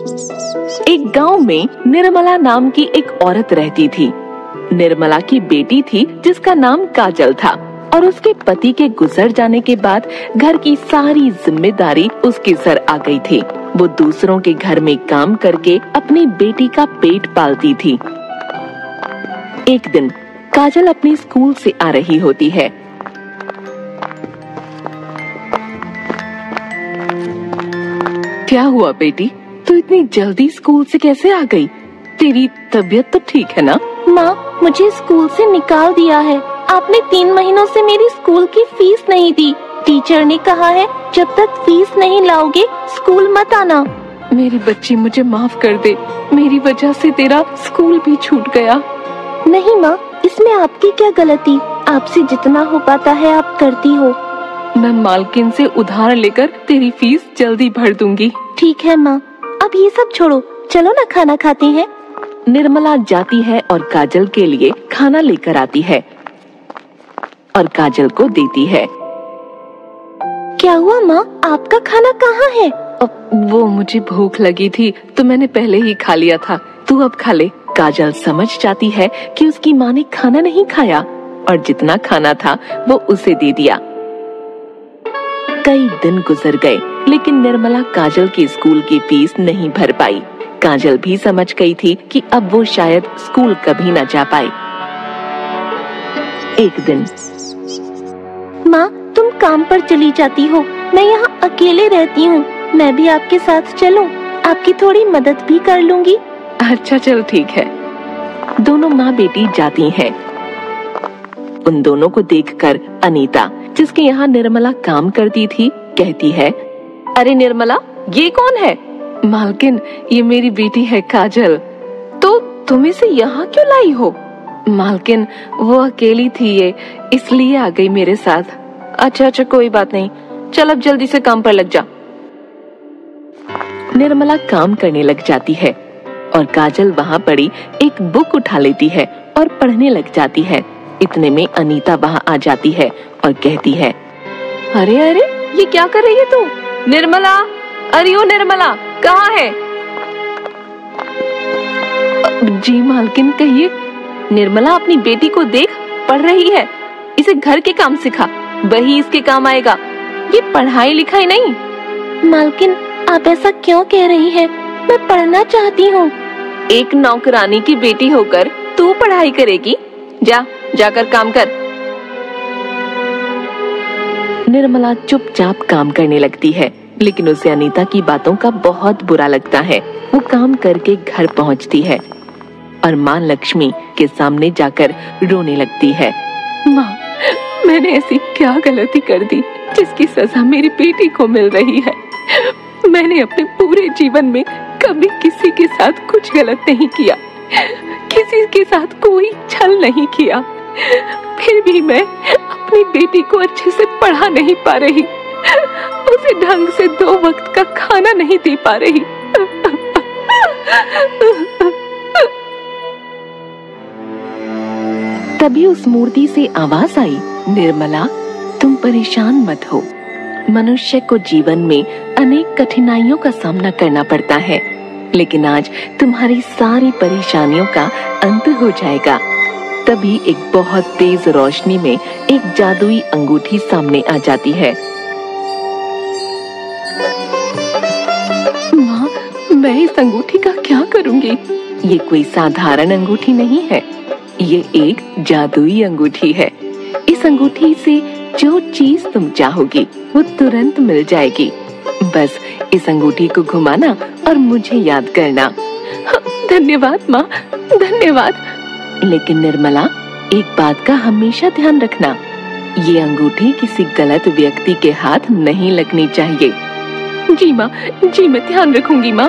एक गांव में निर्मला नाम की एक औरत रहती थी। निर्मला की बेटी थी जिसका नाम काजल था और उसके पति के गुजर जाने के बाद घर की सारी जिम्मेदारी उसके सर आ गई थी। वो दूसरों के घर में काम करके अपनी बेटी का पेट पालती थी। एक दिन काजल अपने स्कूल से आ रही होती है। क्या हुआ बेटी, तू इतनी जल्दी स्कूल से कैसे आ गई? तेरी तबीयत तो ठीक है ना? माँ, मुझे स्कूल से निकाल दिया है। आपने 3 महीनों से मेरी स्कूल की फीस नहीं दी। टीचर ने कहा है जब तक फीस नहीं लाओगे स्कूल मत आना। मेरी बच्ची, मुझे माफ कर दे, मेरी वजह से तेरा स्कूल भी छूट गया। नहीं माँ, इसमें आपकी क्या गलती? आपसे जितना हो पाता है आप करती हो। मैं मालकिन से उधार लेकर तेरी फीस जल्दी भर दूंगी। ठीक है माँ, अब ये सब छोड़ो, चलो ना खाना खाते हैं। निर्मला जाती है और काजल के लिए खाना लेकर आती है और काजल को देती है। क्या हुआ माँ, आपका खाना कहाँ है? वो मुझे भूख लगी थी तो मैंने पहले ही खा लिया था, तू अब खा ले। काजल समझ जाती है कि उसकी माँ ने खाना नहीं खाया और जितना खाना था वो उसे दे दिया। कई दिन गुजर गए लेकिन निर्मला काजल की स्कूल की फीस नहीं भर पाई। काजल भी समझ गई थी कि अब वो शायद स्कूल कभी न जा पाए। एक दिन, माँ, तुम काम पर चली जाती हो, मैं यहाँ अकेले रहती हूँ। मैं भी आपके साथ चलूं? आपकी थोड़ी मदद भी कर लूंगी। अच्छा चल ठीक है। दोनों माँ बेटी जाती हैं। उन दोनों को देखकर अनीता, जिसके यहाँ निर्मला काम करती थी, कहती है, अरे निर्मला, ये कौन है? मालकिन, ये मेरी बेटी है काजल। तो तुम इसे यहाँ क्यों लाई हो? मालकिन, वो अकेली थी, ये इसलिए आ गई मेरे साथ। अच्छा कोई बात नहीं, चल अब जल्दी से काम पर लग जा। निर्मला काम करने लग जाती है और काजल वहाँ पड़ी एक बुक उठा लेती है और पढ़ने लग जाती है। इतने में अनीता वहाँ आ जाती है और कहती है, अरे अरे, ये क्या कर रही है तू? निर्मला, अरे ओ निर्मला, कहाँ है? जी मालकिन, कहिए। निर्मला, अपनी बेटी को देख, पढ़ रही है। इसे घर के काम सिखा, वही इसके काम आएगा, ये पढ़ाई लिखाई नहीं। मालकिन, आप ऐसा क्यों कह रही हैं? मैं पढ़ना चाहती हूँ। एक नौकरानी की बेटी होकर तू पढ़ाई करेगी? जाकर काम कर। निर्मला चुपचाप काम करने लगती है, लेकिन उसे अनीता की बातों का बहुत बुरा लगता है। वो काम करके घर पहुंचती है और माँ लक्ष्मी के सामने जाकर रोने लगती है। माँ, मैंने ऐसी क्या गलती कर दी जिसकी सजा मेरी बेटी को मिल रही है? मैंने अपने पूरे जीवन में कभी किसी के साथ कुछ गलत नहीं किया, किसी के साथ कोई छल नहीं किया, फिर भी मैं अपनी बेटी को अच्छे से पढ़ा नहीं पा रही, उसे ढंग से 2 वक्त का खाना नहीं दे पा रही। तभी उस मूर्ति से आवाज आई, निर्मला, तुम परेशान मत हो। मनुष्य को जीवन में अनेक कठिनाइयों का सामना करना पड़ता है, लेकिन आज तुम्हारी सारी परेशानियों का अंत हो जाएगा। तभी एक बहुत तेज रोशनी में एक जादुई अंगूठी सामने आ जाती है। माँ, मैं इस अंगूठी का क्या करूँगी? ये कोई साधारण अंगूठी नहीं है, ये एक जादुई अंगूठी है। इस अंगूठी से जो चीज तुम चाहोगी वो तुरंत मिल जाएगी। बस इस अंगूठी को घुमाना और मुझे याद करना। धन्यवाद माँ, धन्यवाद। लेकिन निर्मला, एक बात का हमेशा ध्यान रखना, ये अंगूठी किसी गलत व्यक्ति के हाथ नहीं लगनी चाहिए। जी माँ, जी मैं ध्यान रखूंगी माँ।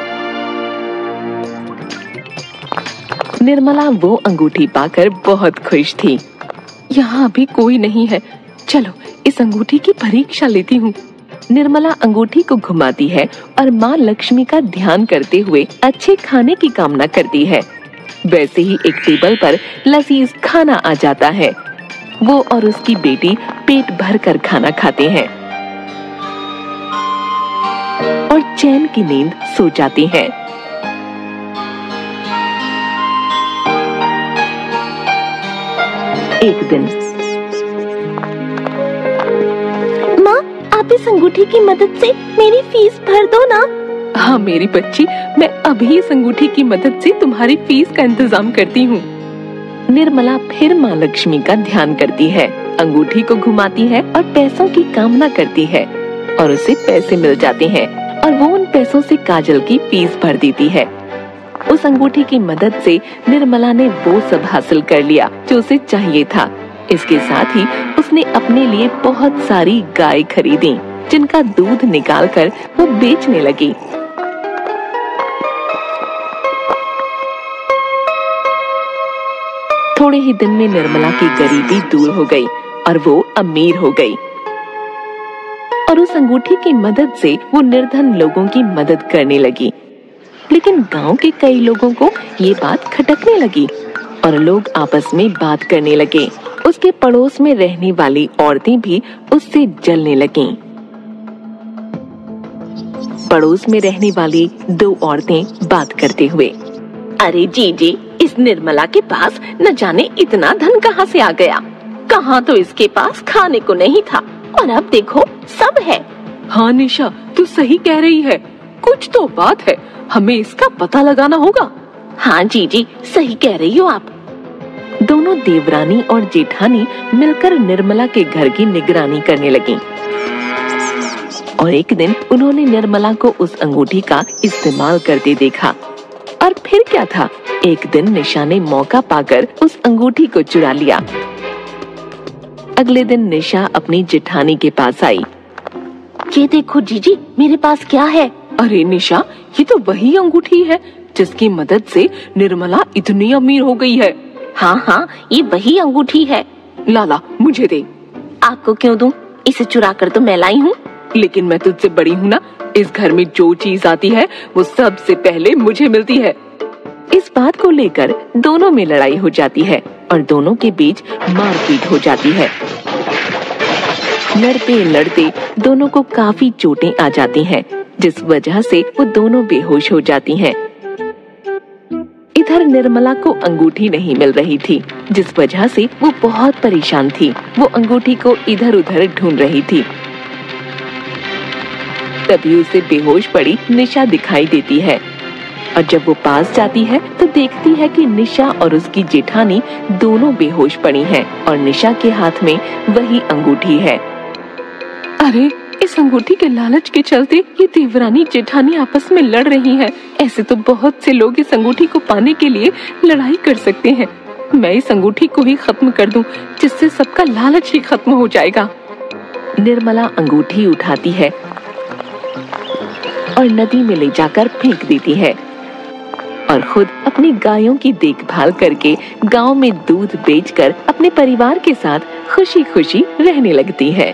निर्मला वो अंगूठी पाकर बहुत खुश थी। यहाँ अभी कोई नहीं है, चलो इस अंगूठी की परीक्षा लेती हूँ। निर्मला अंगूठी को घुमाती है और माँ लक्ष्मी का ध्यान करते हुए अच्छे खाने की कामना करती है। वैसे ही एक टेबल पर लजीज खाना आ जाता है। वो और उसकी बेटी पेट भर कर खाना खाते हैं और चैन की नींद सो जाती हैं। एक दिन माँ, आप इस अंगूठी की मदद से मेरी फीस भर दो ना। हाँ मेरी बच्ची, मैं अभी इस अंगूठी की मदद से तुम्हारी फीस का इंतजाम करती हूँ। निर्मला फिर माँ लक्ष्मी का ध्यान करती है, अंगूठी को घुमाती है और पैसों की कामना करती है और उसे पैसे मिल जाते हैं और वो उन पैसों से काजल की फीस भर देती है। उस अंगूठी की मदद से निर्मला ने वो सब हासिल कर लिया जो उसे चाहिए था। इसके साथ ही उसने अपने लिए बहुत सारी गाय खरीदी, जिनका दूध निकालकर वो बेचने लगी। थोड़े ही दिन में निर्मला की गरीबी दूर हो गई और वो अमीर हो गई और उस अंगूठी की मदद से वो निर्धन लोगों की मदद करने लगी। लेकिन गांव के कई लोगों को ये बात खटकने लगी और लोग आपस में बात करने लगे। उसके पड़ोस में रहने वाली औरतें भी उससे जलने लगीं। पड़ोस में रहने वाली दो औरतें बात करते हुए, अरे जी, इस निर्मला के पास न जाने इतना धन कहाँ से आ गया। कहाँ तो इसके पास खाने को नहीं था और अब देखो सब है। हाँ निशा, तू सही कह रही है, कुछ तो बात है, हमें इसका पता लगाना होगा। हाँ जी, सही कह रही हो आप। दोनों देवरानी और जेठानी मिलकर निर्मला के घर की निगरानी करने लगी और एक दिन उन्होंने निर्मला को उस अंगूठी का इस्तेमाल करते देखा। और फिर क्या था, एक दिन निशा ने मौका पाकर उस अंगूठी को चुरा लिया। अगले दिन निशा अपनी जेठानी के पास आई। ये देखो जीजी, मेरे पास क्या है। अरे निशा, ये तो वही अंगूठी है जिसकी मदद से निर्मला इतनी अमीर हो गई है। हाँ, ये वही अंगूठी है। लाला, मुझे दे। आपको क्यों दूं? इसे चुरा कर तो मैं लाई हूँ। लेकिन मैं तुझसे बड़ी हूँ ना, इस घर में जो चीज आती है वो सबसे पहले मुझे मिलती है। इस बात को लेकर दोनों में लड़ाई हो जाती है और दोनों के बीच मारपीट हो जाती है। लड़ते लड़ते दोनों को काफी चोटें आ जाती हैं, जिस वजह से वो दोनों बेहोश हो जाती हैं। इधर निर्मला को अंगूठी नहीं मिल रही थी, जिस वजह से वो बहुत परेशान थी। वो अंगूठी को इधर उधर ढूंढ रही थी। तभी उसे बेहोश पड़ी निशा दिखाई देती है और जब वो पास जाती है तो देखती है कि निशा और उसकी जेठानी दोनों बेहोश पड़ी हैं और निशा के हाथ में वही अंगूठी है। अरे, इस अंगूठी के लालच के चलते ये देवरानी जेठानी आपस में लड़ रही हैं। ऐसे तो बहुत से लोग इस अंगूठी को पाने के लिए लड़ाई कर सकते हैं। मैं इस अंगूठी को ही खत्म कर दूं, जिससे सबका लालच ही खत्म हो जाएगा। निर्मला अंगूठी उठाती है और नदी में ले जाकर फेंक देती है और खुद अपनी गायों की देखभाल करके गांव में दूध बेचकर अपने परिवार के साथ खुशी खुशी रहने लगती है।